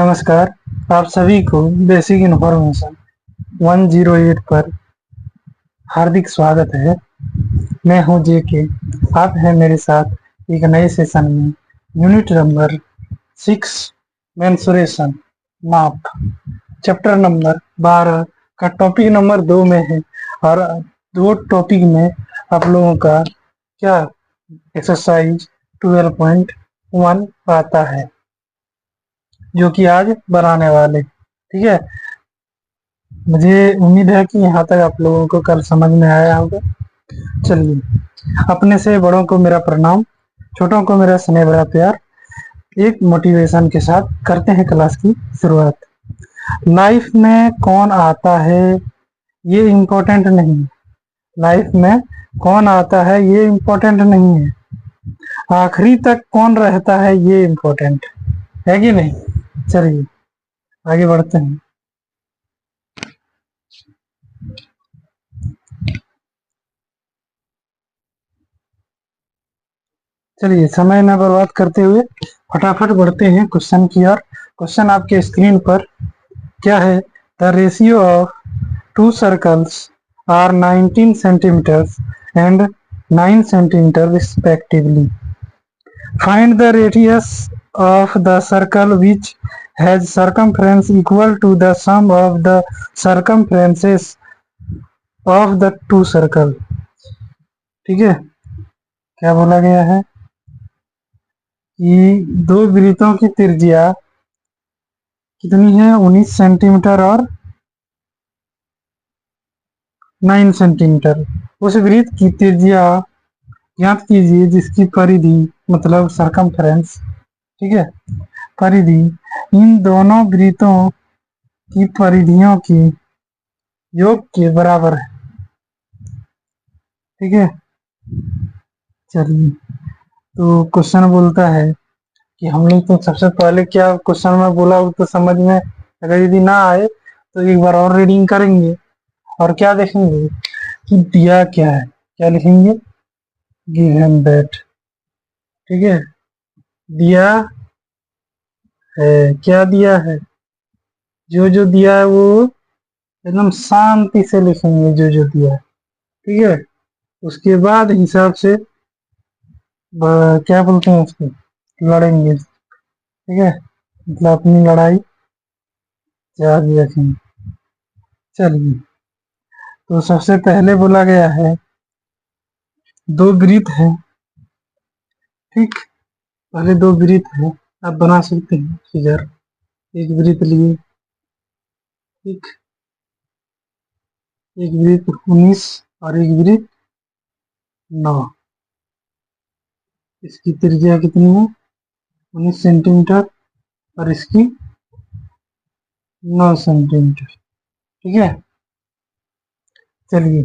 नमस्कार। आप सभी को बेसिक इन्फॉर्मेशन 108 पर हार्दिक स्वागत है। मैं हूं जेके। आप हैं मेरे साथ एक नए सेशन में। यूनिट नंबर 6 मेंसुरेशन माप, चैप्टर नंबर 12 का टॉपिक नंबर 2 में है। और दो टॉपिक में आप लोगों का क्या एक्सरसाइज 12.1 आता है, जो कि आज बनाने वाले। ठीक है, मुझे उम्मीद है कि यहाँ तक आप लोगों को कल समझ में आया होगा। चलिए, अपने से बड़ों को मेरा प्रणाम, छोटों को मेरा स्नेह भरा प्यार। एक मोटिवेशन के साथ करते हैं क्लास की शुरुआत। लाइफ में कौन आता है ये इम्पोर्टेंट नहीं है। लाइफ में कौन आता है ये इम्पोर्टेंट नहीं है, आखिरी तक कौन रहता है ये इम्पोर्टेंट है कि नहीं। चलिए आगे बढ़ते हैं। चलिए समय न बर्बाद करते हुए फटाफट बढ़ते हैं क्वेश्चन की ओर। क्वेश्चन आपके स्क्रीन पर क्या है? The ratio of two circles are 19 centimeters and 9 centimeter respectively. Find the radius of the circle which has circumference equal to the sum of the circumferences of the two circle. ठीक है, क्या बोला गया है कि दो वृत्तों की त्रिज्या कितनी है? 19 सेंटीमीटर और 9 सेंटीमीटर। उस वृत्त की त्रिज्या ज्ञात कीजिए जिसकी परिधि, मतलब सरकमफ्रेंस, ठीक है, परिधि इन दोनों वृत्तों की परिधियों की योग के बराबर है। ठीक है, चलिए, तो क्वेश्चन बोलता है कि हम लोग तो सबसे पहले क्या क्वेश्चन में बोला वो तो समझ में, अगर यदि ना आए तो एक बार और रीडिंग करेंगे और क्या देखेंगे कि दिया क्या है। क्या लिखेंगे? Given that. ठीक है, दिया है। क्या दिया है? जो जो दिया है वो एकदम शांति से लिखेंगे, जो जो दिया है। ठीक है, उसके बाद हिसाब से क्या बोलते हैं उसको, लड़ेंगे। ठीक है, मतलब अपनी लड़ाई जारी रखेंगे। चलिए, तो सबसे पहले बोला गया है दो वृत्त है। ठीक, पहले दो वृत्त है, आप बना सकते हैं फिगर। एक वृत्त लिए, ठीक, एक वृत्त 19 और एक वृत्त 9। इसकी त्रिज्या कितनी है? 19 सेंटीमीटर और इसकी 9 सेंटीमीटर। ठीक है, चलिए,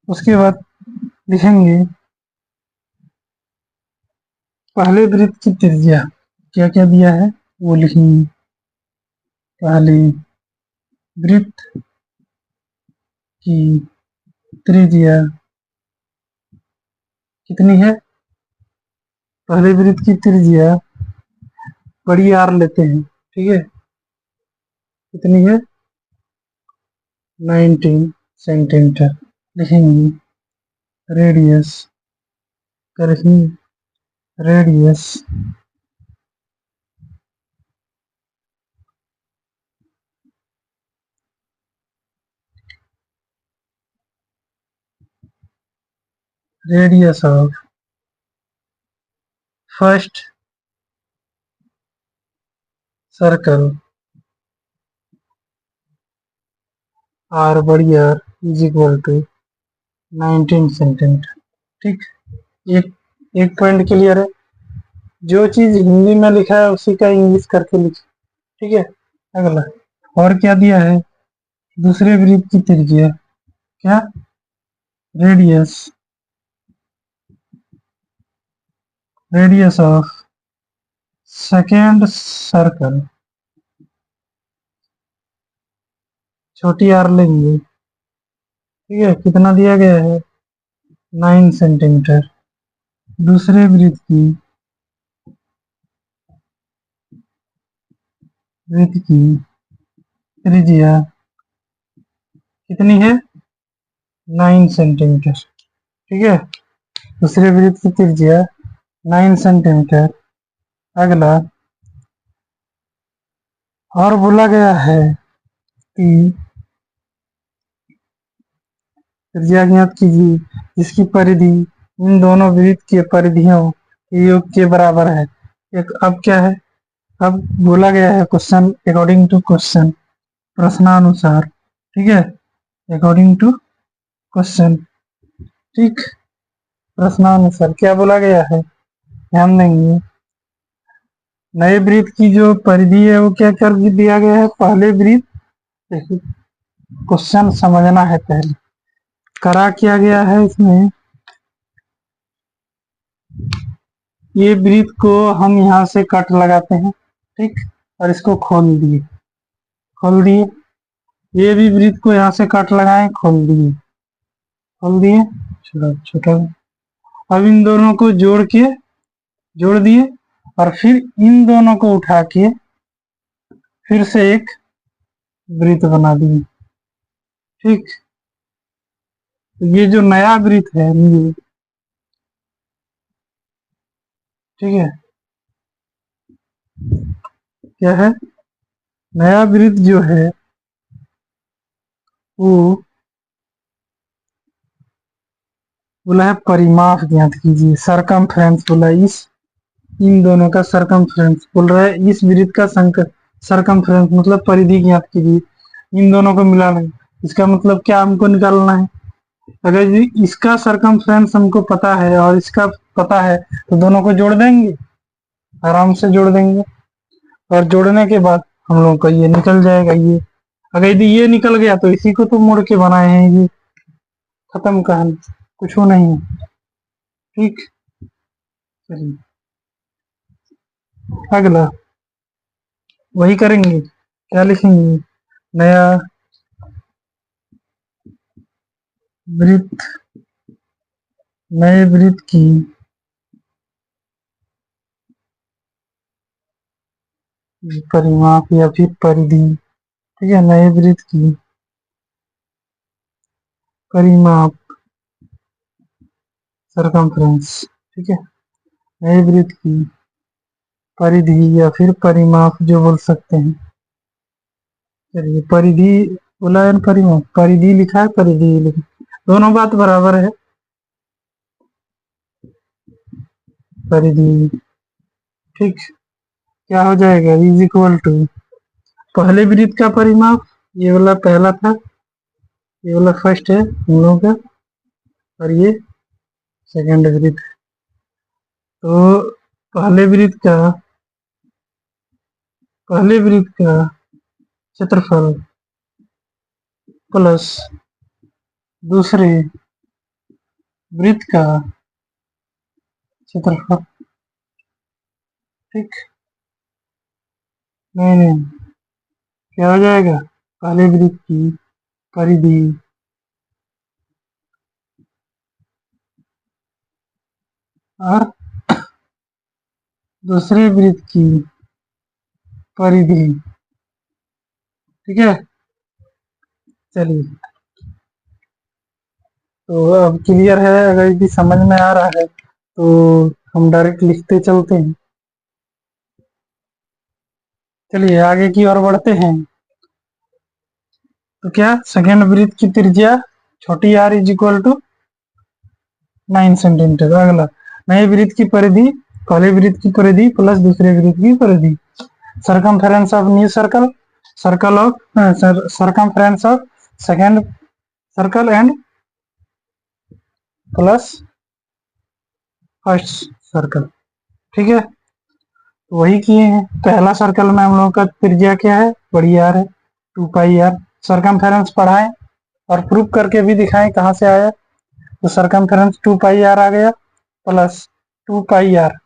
उसके बाद लिखेंगे पहले वृत्त की त्रिज्या। क्या क्या दिया है वो लिखेंगे। पहले वृत्त की त्रिज्या कितनी है? पहले वृत्त की त्रिज्या बड़ी आर लेते हैं। ठीक है, कितनी है? 19 सेंटीमीटर। लिखेंगे रेडियस, करेंगे radius radius of first circle R बड़ी R is equal to 19 centimetre. ठीक, एक एक पॉइंट क्लियर है। जो चीज हिंदी में लिखा है उसी का इंग्लिश करके लिखिए। ठीक है, अगला और क्या दिया है? दूसरे वृत्त की त्रिज्या क्या? Radius, radius of second circle, छोटी आर लेंगे। ठीक है, कितना दिया गया है? 9 सेंटीमीटर। दूसरे वृत्त की वृत्त की त्रिज्या कितनी है? 9 सेंटीमीटर। ठीक है, दूसरे वृत्त की त्रिज्या 9 सेंटीमीटर। अगला, और बोला गया है कि त्रिज्या ज्ञात कीजिए जिसकी परिधि इन दोनों वृत्त के परिधियों के योग के बराबर है। एक अब क्या है, अब बोला गया है क्वेश्चन अकॉर्डिंग टू क्वेश्चन, प्रश्नानुसार। ठीक है, अकॉर्डिंग टू क्वेश्चन। ठीक, प्रश्नानुसार क्या बोला गया है, ध्यान देंगे। नए वृत्त की जो परिधि है वो क्या कर दिया गया है, पहले वृत्त, देखिए क्वेश्चन समझना है पहले, करा किया गया है इसमें, ये वृत्त को हम यहाँ से कट लगाते हैं। ठीक, और इसको खोल दिए, ये भी वृत्त को यहाँ से कट लगाए, खोल दिए, छोटा छोटा। अब इन दोनों को जोड़ दिए, और फिर इन दोनों को उठा के फिर से एक वृत्त बना दिए। ठीक, तो ये जो नया वृत्त है ये, ठीक है, क्या है, नया वृत्त जो है वो बोला है परिमाप ज्ञात कीजिए, सरकमफ्रेंस बोला, इस इन दोनों का सरकमफ्रेंस बोल रहा है, इस वृत्त का सरकमफ्रेंस मतलब परिधि ज्ञात कीजिए, इन दोनों को मिला लें। इसका मतलब क्या हमको निकालना है, अगर इसका सरकमफ्रेंस हमको पता है और इसका पता है तो दोनों को जोड़ देंगे, आराम से जोड़ देंगे, और जोड़ने के बाद हम लोग का ये निकल जाएगा। ये अगर यदि ये निकल गया तो इसी को तो मोड़ के बनाए हैं, ये खत्म कहानी, कुछ नहीं है। ठीक, चलिए अगला वही करेंगे, क्या लिखेंगे, नया वृत्त, नए वृत्त की परिमाप या फिर परिधि। ठीक है, नए वृत्त की परिमाप, सरकमफ्रेंस। ठीक है, नए वृत्त की परिधि या फिर परिमाप जो बोल सकते हैं। चलिए, परिधि बोला है, परिमाप, परिधि लिखा है, परिधि लिखा, दोनों बात बराबर है। परिधि, ठीक, क्या हो जाएगा, इज इक्वल टू पहले वृत्त का परिमाप, ये वाला पहला था, ये वाला फर्स्ट है हम लोगों का, और ये सेकंड वृत्त। तो पहले वृत्त का क्षेत्रफल प्लस दूसरे वृत्त का क्षेत्रफल। ठीक, नहीं, क्या हो जाएगा, पहले वृत्त की परिधि और दूसरे वृत्त की परिधि। ठीक है, चलिए, तो अब क्लियर है, अगर यदि समझ में आ रहा है तो हम डायरेक्ट लिखते चलते हैं। चलिए आगे की ओर बढ़ते हैं। तो क्या, सेकेंड वृत्त की त्रिज्या छोटी r is equal to 9 centimeter. अगला, नए वृत्त की परिधि, पहले वृत्त की परिधि प्लस दूसरे वृत्त की परिधि, circumference of new circle, circle of circumference of second circle and plus first circle. ठीक है, तो वही किए हैं। पहला सर्कल में हम लोगों का त्रिज्या क्या है, बड़ी आर है, 2 पाई आर। सरकमफेरेंस पढ़ाएं और प्रूफ करके भी दिखाएं कहाँ से आया, तो सरकमफेरेंस 2 पाई आर आ गया, प्लस 2 पाई आर,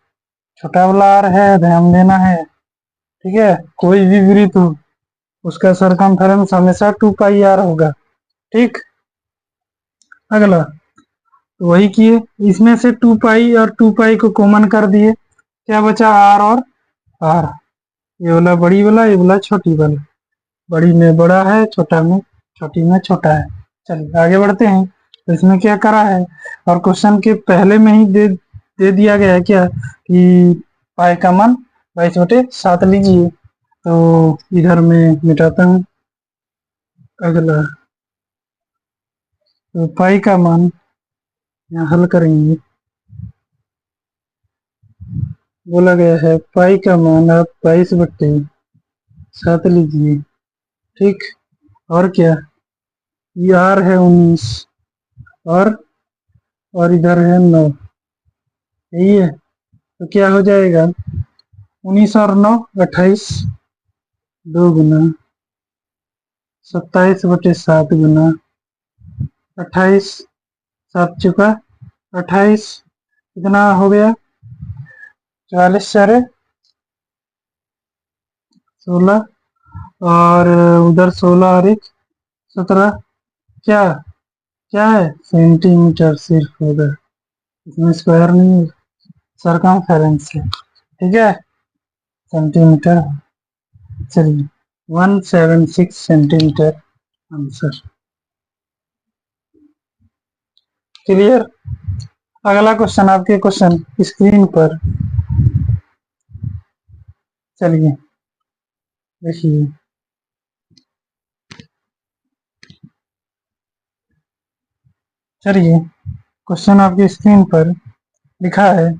छोटा वाला आर है, ध्यान देना है। ठीक है, कोई भी वृत्त हो उसका सरकमफेरेंस हमेशा 2 पाई आर होगा। ठीक, अगला, तो वही किए, इसमें से 2 पाई और 2 पाई को कॉमन कर दिए, क्या बचा, आर और आर, ये वाला बड़ी वाला, ये वाला छोटी वाला। बड़ी में बड़ा है, छोटा में छोटी में छोटा है। चलिए आगे बढ़ते हैं। तो इसमें क्या करा है, और क्वेश्चन के पहले में ही दे दिया गया है क्या कि पाई का मान 22/7 लीजिए। तो इधर में मिटाता हूँ। अगला तो पाई का मान यहाँ हल करेंगे। बोला गया है पाई का मान आप 22/7 लीजिए। ठीक, और क्या, ये आर है 19, और इधर है 9। यही है, तो क्या हो जाएगा, 19 और 9 28, 2 गुना 27/7 गुना 28, 7 चुका 28, कितना हो गया, 44 4 16, और उधर 16 और 1 17। क्या क्या है, सेंटीमीटर सिर्फ होगा, इसमें स्क्वायर नहीं है, सरकमफेरेंस है। ठीक है, सेंटीमीटर। चलिए 176 सेंटीमीटर आंसर। क्लियर। अगला क्वेश्चन आपके क्वेश्चन स्क्रीन पर, चलिए देखिए। चलिए क्वेश्चन आपकी स्क्रीन पर लिखा है,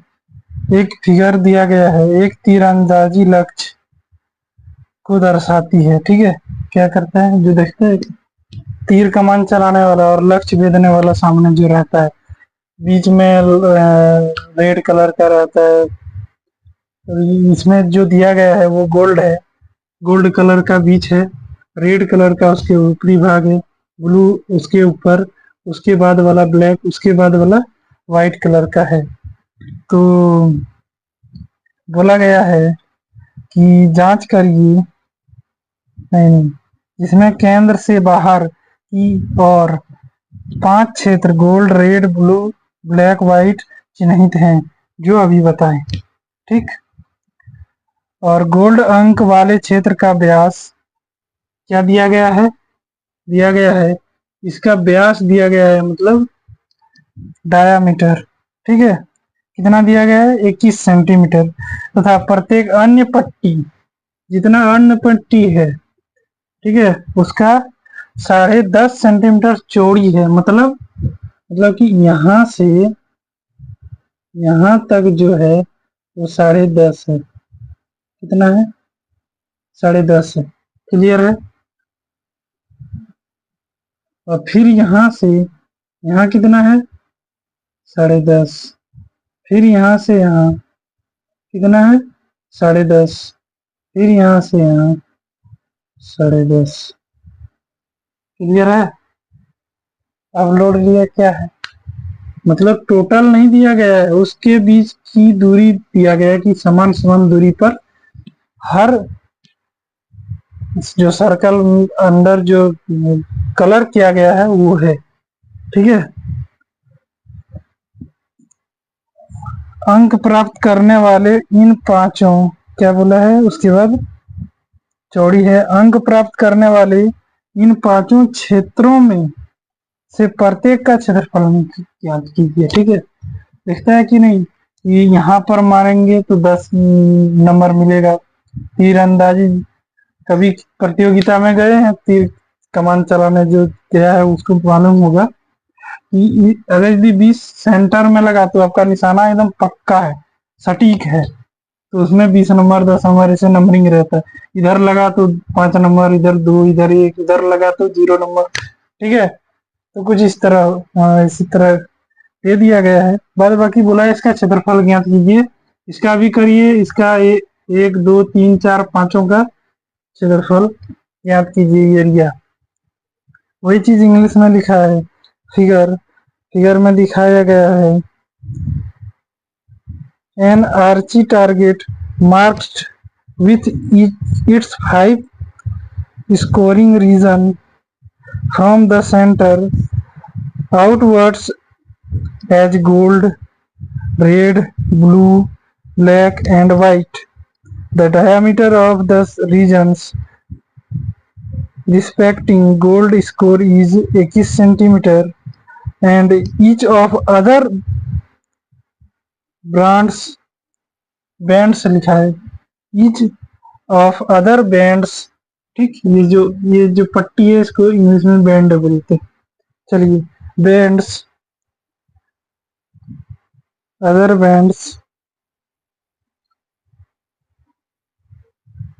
एक फिगर दिया गया है, एक तीरंदाजी लक्ष्य को दर्शाती है। ठीक है, क्या करता है, जो देखते हैं तीर कमान चलाने वाला और लक्ष्य भेदने वाला सामने जो रहता है, बीच में रेड कलर का रहता है। तो इसमें जो दिया गया है वो गोल्ड है, गोल्ड कलर का बीच है, रेड कलर का उसके ऊपरी भाग है, ब्लू उसके ऊपर, उसके बाद वाला ब्लैक, उसके बाद वाला व्हाइट कलर का है। तो बोला गया है कि जांच करिए, नहीं, इसमें केंद्र से बाहर की और 5 क्षेत्र gold, red, blue, black, white चिन्हित हैं, जो अभी बताएं। ठीक, और गोल्ड अंक वाले क्षेत्र का व्यास क्या दिया गया है, दिया गया है, इसका व्यास दिया गया है, मतलब डायामीटर। ठीक है, कितना दिया गया है, 21 सेंटीमीटर, तथा प्रत्येक अन्य पट्टी, जितना अन्य पट्टी है, ठीक है, उसका 10.5 सेंटीमीटर चौड़ी है। मतलब कि यहाँ से यहाँ तक जो है वो 10.5 है। कितना है, 10.5 है। क्लियर है। और फिर यहाँ से यहाँ कितना है, 10.5, फिर यहाँ से यहाँ कितना है, 10.5, फिर यहाँ से यहाँ 10.5। क्लियर है। अब लोड लिया क्या है, मतलब टोटल नहीं दिया गया है, उसके बीच की दूरी दिया गया है कि समान समान दूरी पर हर जो सर्कल अंदर जो कलर किया गया है वो है। ठीक है, अंक प्राप्त करने वाले इन पांचों, क्या बोला है उसके बाद, चौड़ी है, अंक प्राप्त करने वाले इन पांचों क्षेत्रों में से प्रत्येक का क्षेत्रफल ज्ञात कीजिए। ठीक है, दिखता है कि नहीं, ये यहाँ पर मारेंगे तो 10 नंबर मिलेगा। तीरंदाजी कभी प्रतियोगिता में गए हैं, तीर कमान चलाने जो गया है उसको मालूम होगा कि अगर यदि 20 सेंटर में लगा तो आपका निशाना एकदम पक्का है, सटीक है, तो उसमें 20 नंबर 10 नंबर ऐसे नंबरिंग रहता है। इधर लगा तो 5 नंबर, इधर 2, इधर 1, इधर लगा तो 0 नंबर। ठीक है, तो कुछ इस तरह इसी तरह दे दिया गया है। बाद बाकी बोला है इसका क्षेत्रफल ज्ञात कीजिए, इसका भी करिए, इसका 1 2 3 4 5 का क्षेत्रफल ज्ञात कीजिए, एरिया। वही चीज इंग्लिश में लिखा है, फिगर में दिखाया गया है, an archery target marked with its 5 scoring region from the center outwards as gold, red, blue, black and white. The diameter of the regions respecting gold score is 21 centimeter and each of other bands लिखा है each of other bands। ठीक, ये जो पट्टी है इसको English में band बोलते हैं। चलिए, bands, other bands,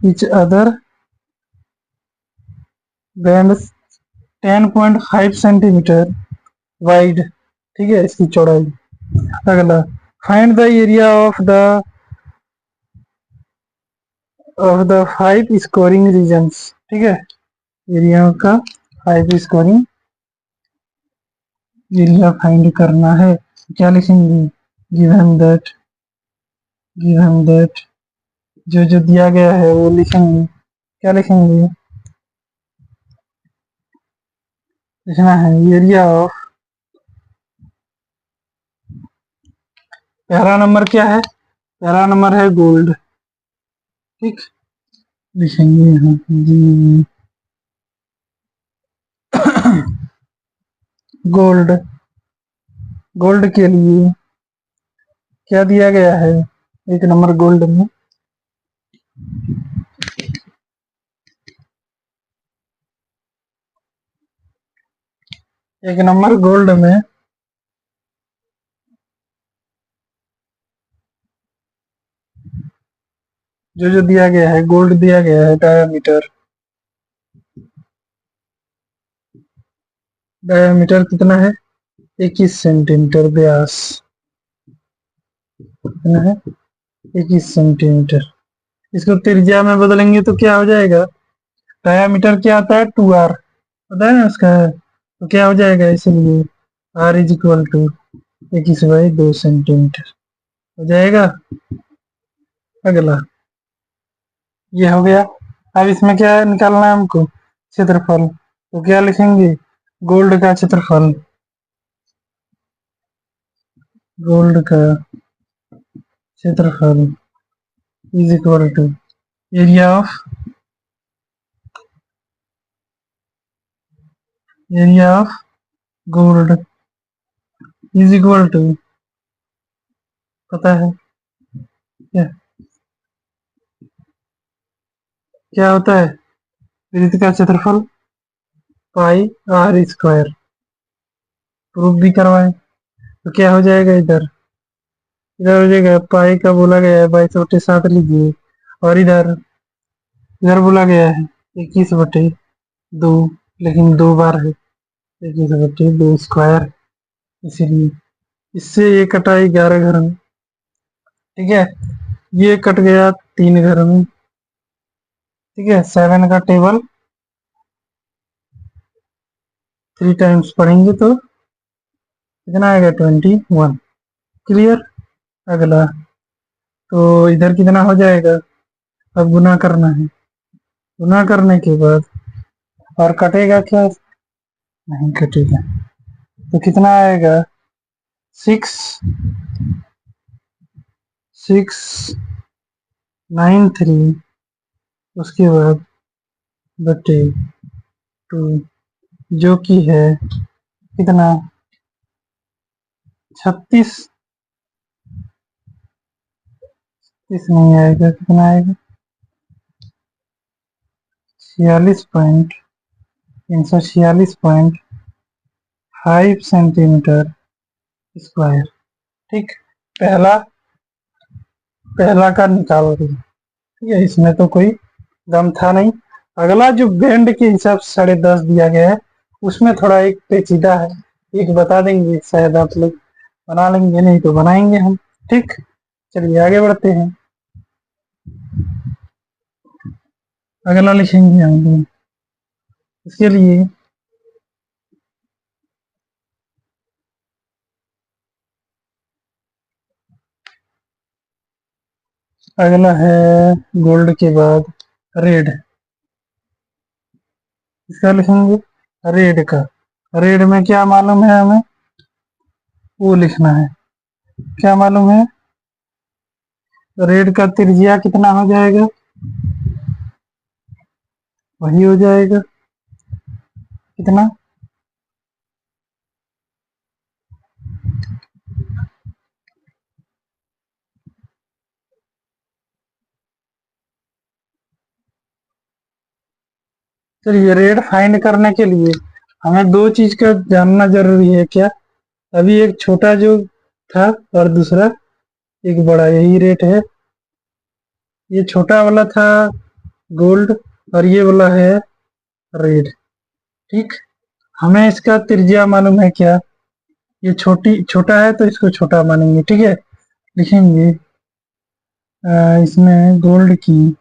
each other bands 10.5 centimeter wide. ठीक है, इसकी चौड़ाई। अगला, find the area of the 5 scoring regions. ठीक है, एरिया का 5 स्कोरिंग एरिया फाइंड करना है। क्या लिखेंगे? गिवन दैट जो जो दिया गया है वो लिखेंगे। क्या लिखेंगे? लिखना है एरिया ऑफ, पहला नंबर क्या है? पहला नंबर है गोल्ड। ठीक, लिखेंगे यहाँ जी गोल्ड। गोल्ड के लिए क्या दिया गया है? एक नंबर गोल्ड में एक नंबर गोल्ड में जो जो दिया गया है, गोल्ड दिया गया है डायामीटर कितना है? 21 सेंटीमीटर व्यास कितना है? 21 सेंटीमीटर। इसको त्रिज्या में बदलेंगे तो क्या हो जाएगा? डायामीटर क्या आता है? 2r, पता है ना उसका? तो क्या हो जाएगा? इसलिए r is equal to 21/2 centimeter हो जाएगा। अगला, ये हो गया। अब इसमें क्या निकालना है हमको? क्षेत्रफल। तो क्या लिखेंगे? गोल्ड का क्षेत्रफल, गोल्ड का क्षेत्रफल is equal to area of gold is equal to, पता है क्या क्या होता है? वृत्त का क्षेत्रफल पाई r स्क्वायर। प्रूफ भी करवाए तो क्या हो जाएगा? इधर हो जाएगा पाई का बोला गया है 22/7 लीजिए, और इधर बोला गया है 21/2, लेकिन 2 बार है 21/2 स्क्वायर, इसीलिए इससे ये कटा 11 घर में। ठीक है, ये कट गया 3 घर में। ठीक है, 7 का टेबल 3 टाइम्स पढ़ेंगे तो कितना आएगा? 21। क्लियर। अगला, तो इधर कितना हो जाएगा? अब गुना करना है। गुना करने के बाद और कटेगा क्या? नहीं कटेगा। तो कितना आएगा? 693, उसके बाद बटे 2, जो कि है कितना? 36 नहीं आएगा, कितना आएगा? 346.5 सेंटीमीटर स्क्वायर। ठीक, पहला का निकाल दिया। ठीक है, इसमें तो कोई दम था नहीं। अगला जो बैंड के हिसाब से 10.5 दिया गया है, उसमें थोड़ा एक पेचीदा है, एक बता देंगे, शायद आप लोग बना लेंगे, नहीं तो बनाएंगे हम। ठीक, चलिए आगे बढ़ते हैं। अगला लिखेंगे हम इसके लिए। अगला है गोल्ड के बाद रेड। इसका लिखेंगे रेड का। रेड में क्या मालूम है हमें? वो लिखना है। क्या मालूम है? रेड का त्रिज्या कितना हो जाएगा? वही हो जाएगा, कितना? चलिए, रेड फाइंड करने के लिए हमें दो चीज का जानना जरूरी है क्या? अभी एक छोटा जो था और दूसरा एक बड़ा, यही रेट है। ये छोटा वाला था गोल्ड और ये वाला है रेड। ठीक, हमें इसका त्रिज्या मालूम है क्या? ये छोटा है तो इसको छोटा मानेंगे, ठीक है। लिखेंगे इसमें गोल्ड की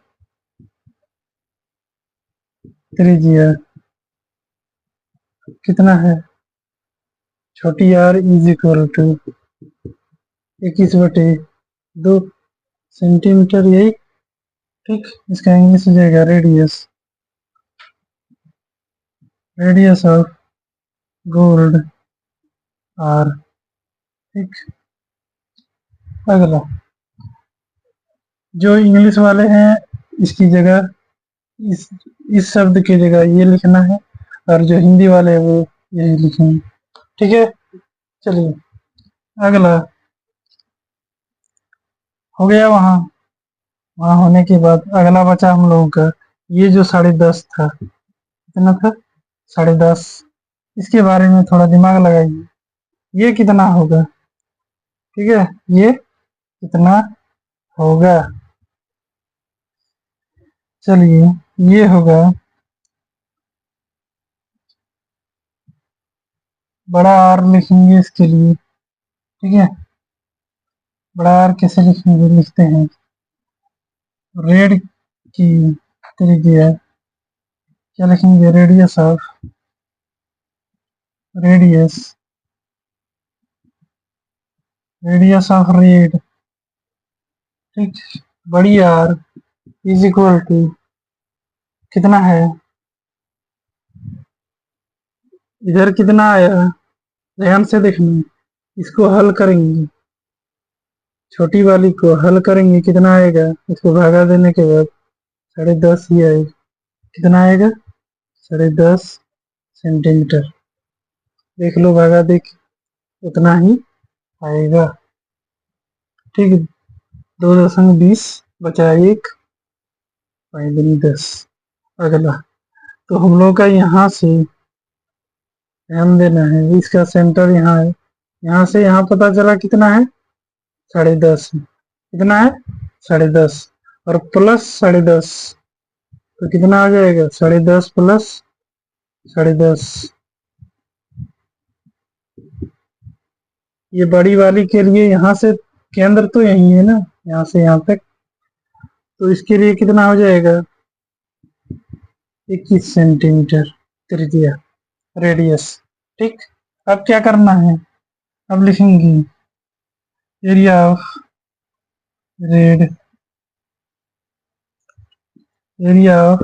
त्रिज्या कितना है? छोटी r is equal to 21/2 centimeter, यही। ठीक, इसका इंग्लिश हो जाएगा radius. Radius of gold r. ठीक, अगला जो इंग्लिश वाले हैं इसकी जगह इस इस शब्द की जगह ये लिखना है, और जो हिंदी वाले हैं वो यही लिखेंगे, ठीक है। चलिए, अगला हो गया। वहाँ वहाँ होने के बाद अगला बचा हम लोगों का ये जो 10.5 था। कितना था? 10.5। इसके बारे में थोड़ा दिमाग लगाइए, ये कितना होगा? ठीक है, ये कितना होगा? चलिए, ये होगा बड़ा आर लिखेंगे इसके लिए, ठीक है। बड़ा आर कैसे लिखेंगे? लिखते हैं रेड की त्रिज्या, क्या लिखेंगे? Radius radius of red. ठीक, बड़ी आर इज इक्वल टू कितना है? इधर कितना आया? ध्यान से देखना, इसको हल करेंगे, छोटी वाली को हल करेंगे, कितना आएगा? इसको भागा देने के बाद 10.5 ही आएगा। कितना आएगा? 10.5 सेंटीमीटर। देख लो, भागा देख, उतना ही आएगा। ठीक है, 2.20 बचा एक, 5×10। अगला तो हम लोग का यहाँ से ध्यान देना है, इसका सेंटर यहाँ है। यहाँ से यहाँ पता चला कितना है? 10.5। कितना है? 10.5 और प्लस 10.5, तो कितना आ जाएगा? 10.5 प्लस 10.5। ये बड़ी वाली के लिए यहाँ से केंद्र तो यही है ना, यहाँ से यहाँ तक, तो इसके लिए कितना हो जाएगा? 21 सेंटीमीटर त्रिज्या, रेडियस। ठीक, अब क्या करना है? अब लिखेंगे area of red area of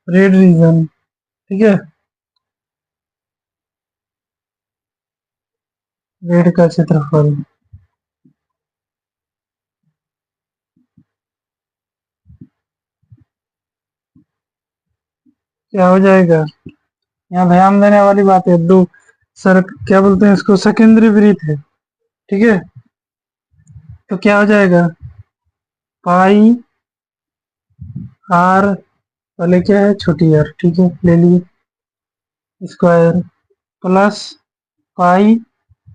red reason, ठीक है। रेड का क्षेत्रफल क्या हो जाएगा? यहाँ ध्यान देने वाली बात है, दो सर क्या बोलते हैं इसको, सेकेंडरी वृत्त है, ठीक है। तो क्या हो जाएगा? पाई आर, पहले क्या है? छोटी आर, ठीक है, ले लिए, स्क्वायर प्लस पाई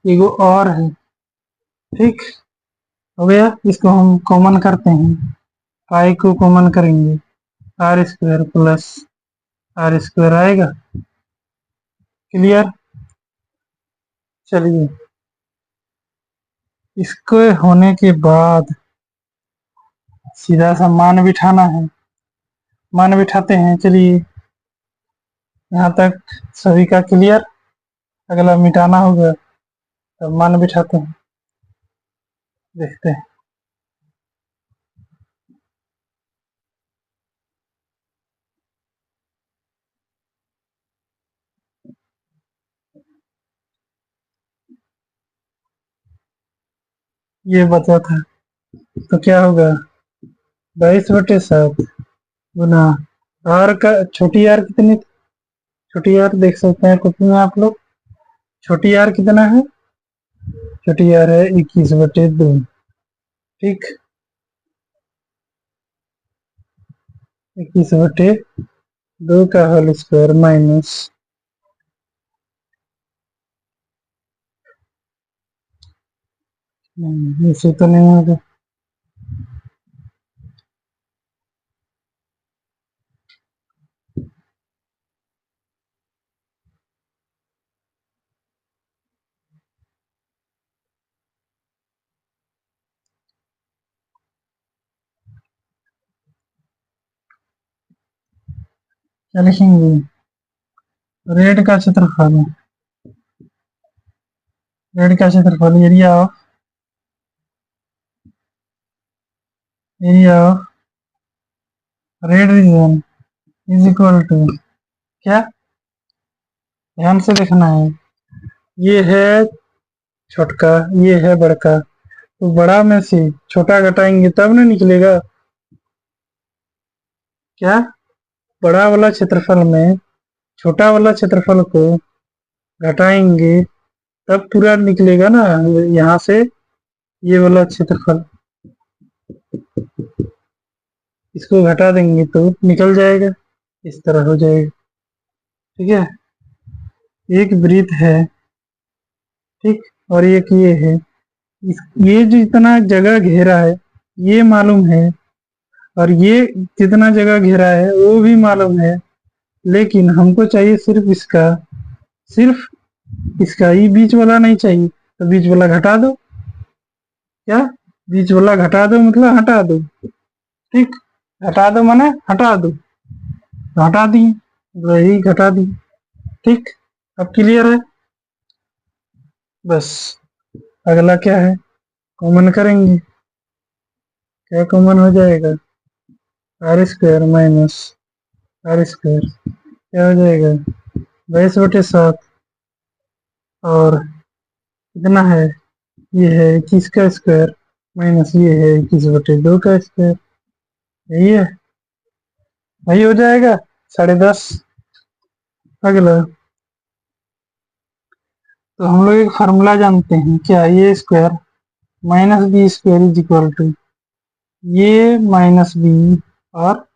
एगो और है, ठीक, हो गया। इसको हम कॉमन करते हैं, पाई को कॉमन करेंगे, r square plus r square आएगा। क्लियर? चलिए, इसको होने के बाद सीधा सा मान बिठाना है, मान बिठाते हैं। चलिए, यहाँ तक सभी का क्लियर। अगला मिटाना होगा, तब मान बिठाते हैं, देखते हैं। ये बचा था, तो क्या होगा 22/7 गुना आर का छोटी आर कितनी थी? छोटी आर देख सकते हैं कॉपी में आप लोग। छोटी आर कितना है? छोटी आर है 21/2। ठीक, 21/2 का होल स्क्वायर माइनस, इसे तो नहीं होगा। क्या लिखेंगे? रेड का क्षेत्रफल, रेड का क्षेत्रफल area of red region is equal to क्या? ध्यान से देखना है। ये है छोटका, ये है बड़का, तो बड़ा में से छोटा घटाएंगे तब ना निकलेगा। क्या? बड़ा वाला क्षेत्रफल में छोटा वाला क्षेत्रफल को घटाएंगे तब पूरा निकलेगा ना। यहाँ से ये वाला क्षेत्रफल, इसको घटा देंगे तो निकल जाएगा, इस तरह हो जाएगा। ठीक है, एक वृत्त है, ठीक, और एक ये है। ये जो इतना जगह घेरा है ये मालूम है, और ये जितना जगह घेरा है वो भी मालूम है, लेकिन हमको चाहिए सिर्फ इसका ये बीच वाला नहीं चाहिए, तो बीच वाला घटा दो। क्या? बीच वाला घटा दो मतलब हटा दो। ठीक, घटा दो माने हटा दो, तो हटा दिए, वही घटा दी। ठीक, अब क्लियर है। बस अगला क्या है, कॉमन करेंगे। क्या कॉमन हो जाएगा? R square minus r square क्या हो जाएगा 22/7, और कितना है? ये है 21 का स्क्वायर माइनस ये है 21/2 का स्क्वायर। यही है, वही हो जाएगा 10.5। अगला, तो हम लोग एक फार्मूला जानते हैं, क्या? ये square minus B square is equal to ये माइनस बी और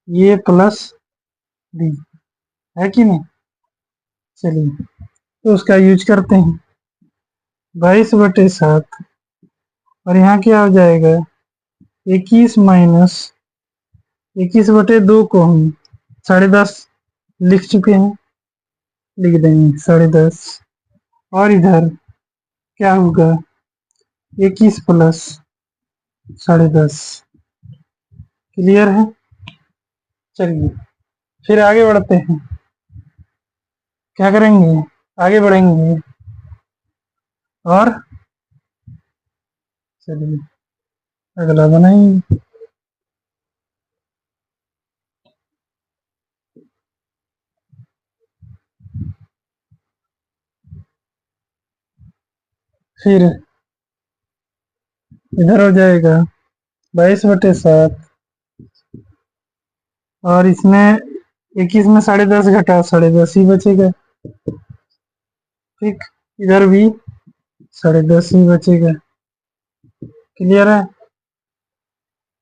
ये प्लस बी, है कि नहीं? चलिए, तो उसका यूज करते हैं। 22/7, और यहाँ क्या हो जाएगा 21 माइनस 21/2 को हम 10.5 लिख चुके हैं, लिख देंगे 10.5, और इधर क्या होगा 21 प्लस 10.5। क्लियर है? चलिए फिर आगे बढ़ते हैं। क्या करेंगे? आगे बढ़ेंगे, और चलिए अगला बनाएंगे। फिर इधर हो जाएगा 22/7, और इसमें 21 में 10.5 घटा 10.5 ही बचेगा। ठीक, इधर भी 10.5 ही बचेगा। क्लियर है?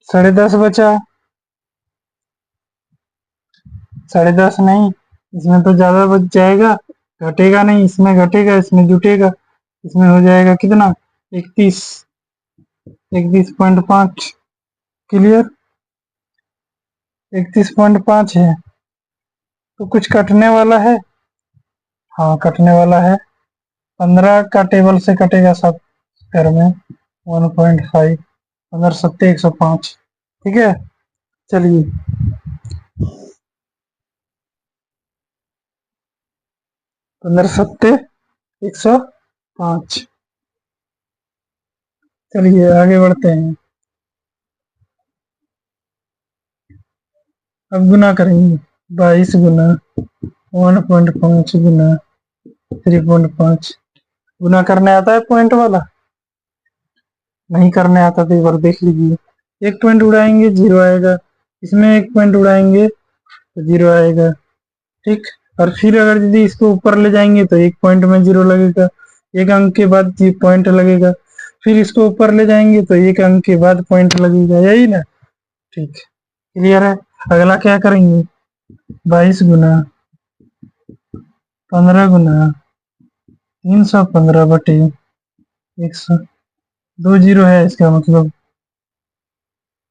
10.5 बचा, 10.5 नहीं, इसमें तो ज्यादा बच जाएगा, घटेगा नहीं, इसमें घटेगा, इसमें जुटेगा, इसमें हो जाएगा कितना 31, 31.5। क्लियर? 31.5 है, तो कुछ कटने वाला है। हाँ कटने वाला है, 15 का टेबल से कटेगा सब स्क्वायर में 1.5, 15 7 105। ठीक है, चलिए 15 7 105। चलिए आगे बढ़ते हैं। अब गुना करेंगे, 22 गुना 1.5 गुना 3.5। गुना करने आता है पॉइंट वाला? नहीं करने आता तो एक बार देख लीजिए। एक पॉइंट उड़ाएंगे जीरो आएगा, इसमें एक पॉइंट उड़ाएंगे तो जीरो आएगा, ठीक। और फिर अगर यदि इसको ऊपर ले जाएंगे तो एक पॉइंट में जीरो लगेगा, एक अंक के बाद पॉइंट लगेगा, फिर इसको ऊपर ले जाएंगे तो एक अंक के बाद पॉइंट लगेगा, यही ना, ठीक। क्लियर है। अगला क्या करेंगे, 22 गुना 15 गुना 315 बटे 100, 2 जीरो है, इसका मतलब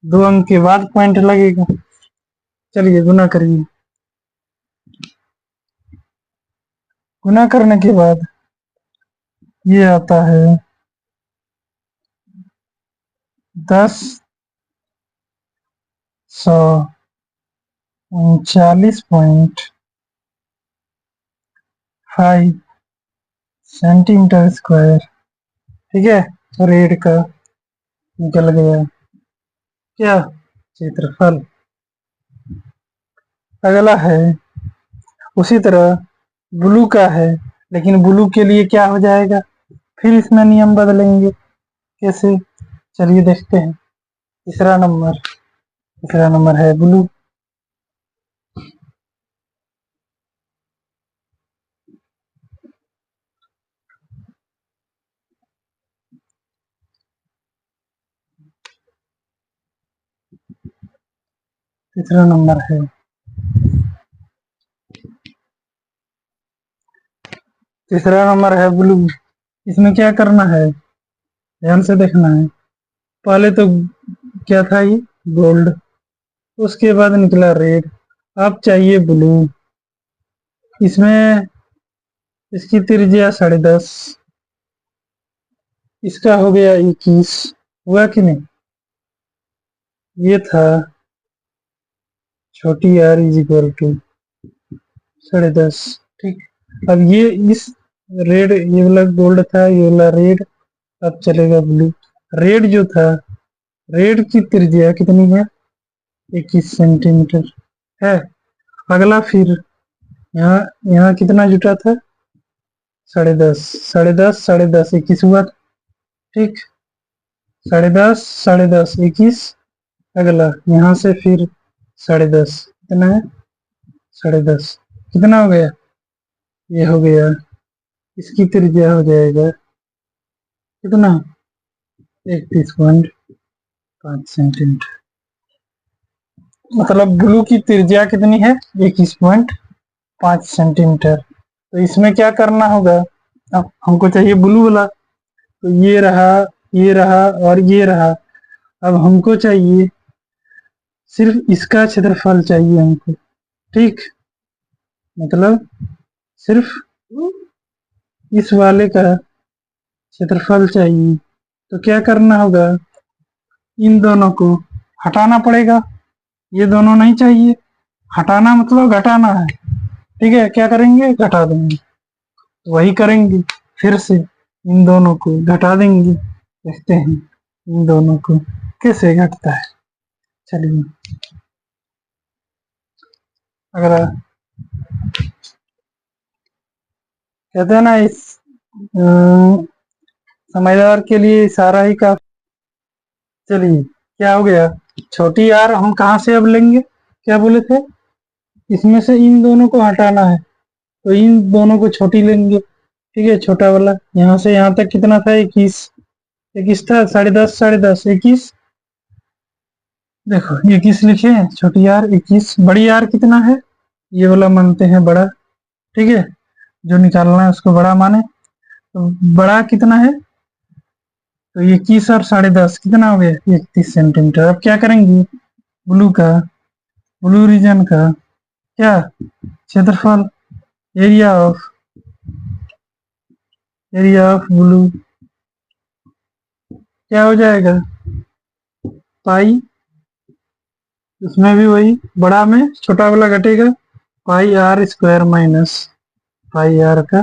2 अंक के बाद पॉइंट लगेगा। चलिए गुना करिए। गुना करने के बाद ये आता है 1039.5 सेंटीमीटर स्क्वायर, ठीक है। रेड का निकल गया क्या, क्षेत्रफल। अगला है उसी तरह ब्लू का है, लेकिन ब्लू के लिए क्या हो जाएगा, फिर इसमें नियम बदलेंगे, कैसे, चलिए देखते हैं। तीसरा नंबर है ब्लू। तीसरा नंबर है ब्लू। इसमें क्या करना है, ध्यान से देखना है। पहले तो क्या था, ये गोल्ड, उसके बाद निकला रेड, अब चाहिए ब्लू। इसमें इसकी त्रिज्या 10.5, इसका हो गया 21, हुआ कि नहीं। ये था छोटी आर इज इक्वल टू 10.5, ठीक। अब ये इस रेड, ये वाला गोल्ड था, ये वाला रेड, अब चलेगा ब्लू। रेड जो था, रेड की त्रिज्या कितनी है, 21 सेंटीमीटर है। अगला फिर यहाँ यहाँ कितना जुटा था, 10.5, 10.5, 10.5, 21 हुआ, ठीक। 10.5, 10.5, 21। अगला यहाँ से फिर 10.5, कितना है, 10.5 कितना हो गया, ये हो गया, इसकी त्रिज्या हो जाएगा कितना, 31.5 सेंटीमीटर। मतलब ब्लू की त्रिज्या कितनी है, 21.5 सेंटीमीटर। तो इसमें क्या करना होगा, अब हमको चाहिए ब्लू वाला, तो ये रहा, ये रहा और ये रहा। अब हमको चाहिए सिर्फ इसका क्षेत्रफल चाहिए हमको, ठीक। मतलब सिर्फ इस वाले का क्षेत्रफल चाहिए। तो क्या करना होगा, इन दोनों को हटाना पड़ेगा, ये दोनों नहीं चाहिए। हटाना मतलब घटाना है, ठीक है। क्या करेंगे, घटा देंगे, वही करेंगे। फिर से इन दोनों को घटा देंगे, देखते हैं इन दोनों को कैसे घटता है। चलिए अगर कहते हैं ना, इस समझदार के लिए इशारा ही काफी। चलिए क्या हो गया, छोटी आर हम कहाँ से अब लेंगे, क्या बोले थे, इसमें से इन दोनों को हटाना है, तो इन दोनों को छोटी लेंगे, ठीक है। छोटा वाला यहाँ से यहाँ तक कितना था, 21, 21 था, 10.5, 10.5, 21, देखो 21 लिखे, छोटी आर 21, बड़ी आर कितना है, ये वाला मानते हैं बड़ा, ठीक है। जो निकालना है उसको बड़ा माने, तो बड़ा कितना है, तो 21 और 10.5 कितना हो गया, 31 सेंटीमीटर। अब क्या करेंगे, ब्लू का, ब्लू रीजन का क्या क्षेत्रफल, एरिया ऑफ ब्लू क्या हो जाएगा, पाई, उसमें भी वही, बड़ा में छोटा वाला घटेगा, pi are square minus pi R का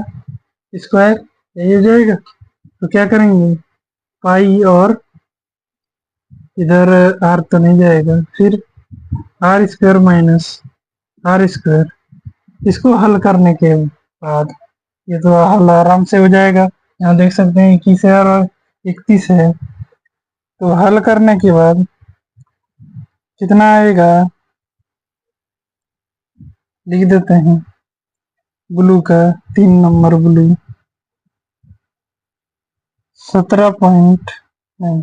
स्क्वायर, यही हो जाएगा। तो क्या करेंगे, पाई और इधर आर तो नहीं जाएगा, फिर r square minus r square, इसको हल करने के बाद ये तो हल आराम से हो जाएगा। यहाँ देख सकते हैं 21 है और 31 है, तो हल करने के बाद कितना आएगा लिख देते हैं। ब्लू का 3 नंबर ब्लू 17 नहीं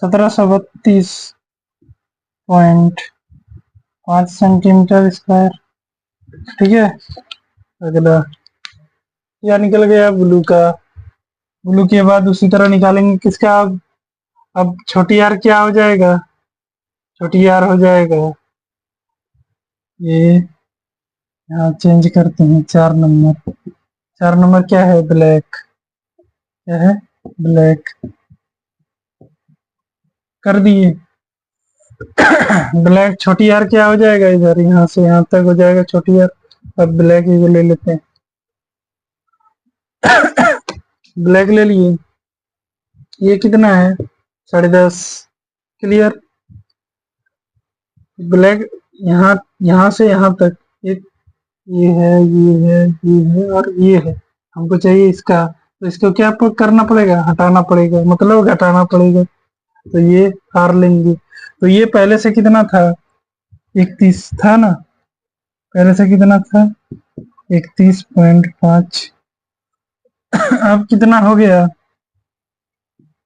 1732.5 सेंटीमीटर स्क्वायर। ठीक है। अगला या निकल गया ब्लू का। ब्लू के बाद उसी तरह निकालेंगे किसका। अब छोटी आर क्या हो जाएगा। छोटी आर हो जाएगा ये। यहाँ चेंज करते हैं 4 नंबर। 4 नंबर क्या है ब्लैक। क्या है ब्लैक कर दिए। ब्लैक छोटी आर क्या हो जाएगा इधर यहाँ से यहाँ तक हो जाएगा छोटी आर। अब ब्लैक ही ले लेते हैं। ब्लैक ले लिए। ये कितना है 10.5 क्लियर। ब्लैक यहाँ यहाँ से यहाँ तक ये है ये है ये है और ये है। हमको चाहिए इसका तो इसको क्या करना पड़ेगा हटाना पड़ेगा मतलब घटाना पड़ेगा। तो ये आर लेंगे। तो ये पहले से कितना था 31 था ना। पहले से कितना था 31.5। अब कितना हो गया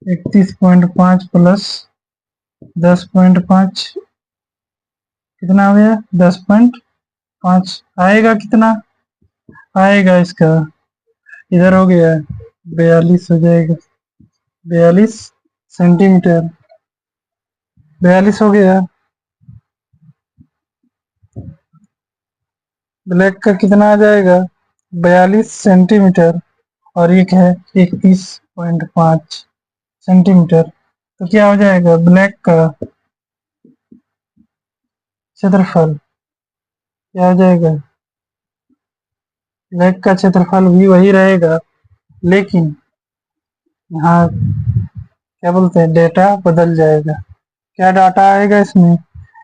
31.5 प्लस 10.5 कितना हो गया 10.5 आएगा कितना आएगा इसका इधर हो गया 42 हो जाएगा 42 सेंटीमीटर 42 हो गया। ब्लैक का कितना आ जाएगा 42 सेंटीमीटर और एक है 31.5 सेंटीमीटर। तो क्या हो जाएगा ब्लैक का क्षेत्रफल क्या हो जाएगा। ब्लैक का क्षेत्रफल भी वही रहेगा लेकिन यहाँ क्या बोलते हैं डेटा बदल जाएगा। क्या डाटा आएगा इसमें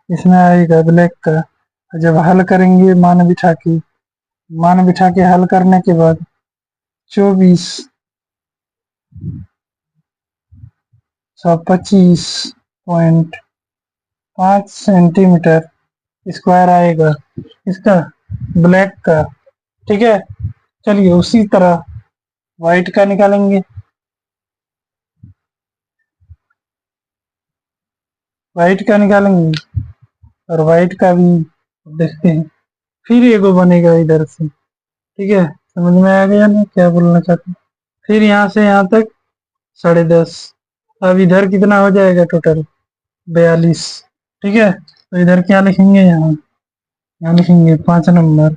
इसमें आएगा ब्लैक का। जब हल करेंगे मान बिठा के हल करने के बाद 2425.5 सेंटीमीटर स्क्वायर आएगा इसका ब्लैक का। ठीक है। चलिए उसी तरह व्हाइट का निकालेंगे। व्हाइट का निकालेंगे और व्हाइट का भी देखते हैं। फिर एगो बनेगा इधर से। ठीक है समझ में आ गया ना क्या बोलना चाहते हैं। फिर यहाँ से यहाँ तक 10.5। अब इधर कितना हो जाएगा टोटल 42। ठीक है तो इधर क्या लिखेंगे यहाँ लिखेंगे 5 नंबर।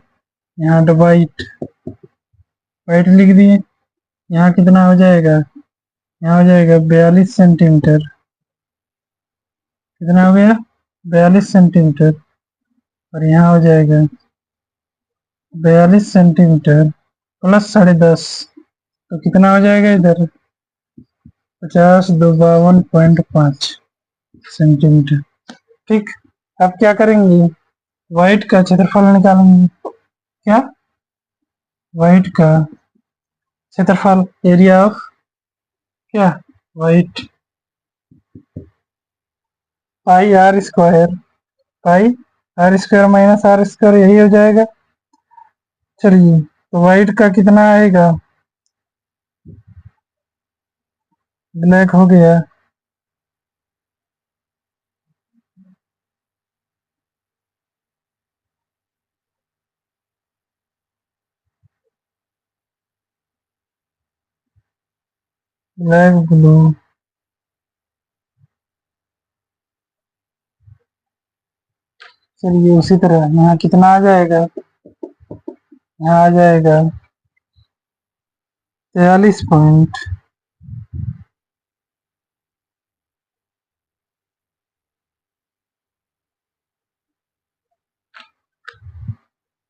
यहाँ व्हाइट व्हाइट लिख दिए। यहाँ कितना हो जाएगा यहाँ हो जाएगा 42 सेंटीमीटर। कितना हो गया 42 सेंटीमीटर और यहाँ हो जाएगा 42 सेंटीमीटर प्लस 10.5। तो कितना हो जाएगा इधर 50 52.5 सेंटीमीटर। ठीक। अब क्या करेंगे व्हाइट का क्षेत्रफल निकालेंगे। क्या व्हाइट का क्षेत्रफल एरिया ऑफ क्या white pi are square minus r square यही हो जाएगा। चलिए तो व्हाइट का कितना आएगा ब्लैक हो गया ब्लैक ब्लू। चलिए उसी तरह यहाँ कितना आ जाएगा यहाँ आ जाएगा 43 पॉइंट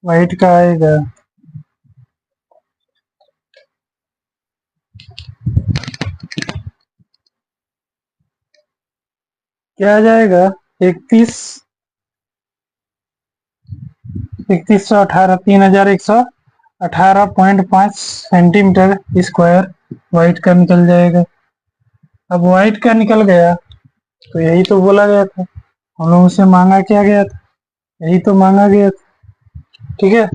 व्हाइट का आएगा क्या आ जाएगा 3118 3118.5 सेंटीमीटर स्क्वायर व्हाइट का निकल जाएगा। अब वाइट का निकल गया तो यही तो बोला गया था, हम लोगों से मांगा क्या गया था, यही तो मांगा गया था। ठीक है,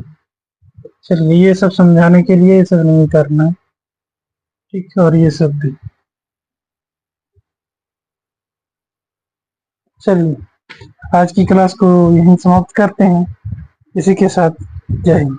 चलिए ये सब समझाने के लिए ये सब नहीं करना है, ठीक है, और ये सब भी। चलिए आज की क्लास को यहीं समाप्त करते हैं इसी के साथ। जय हिंद।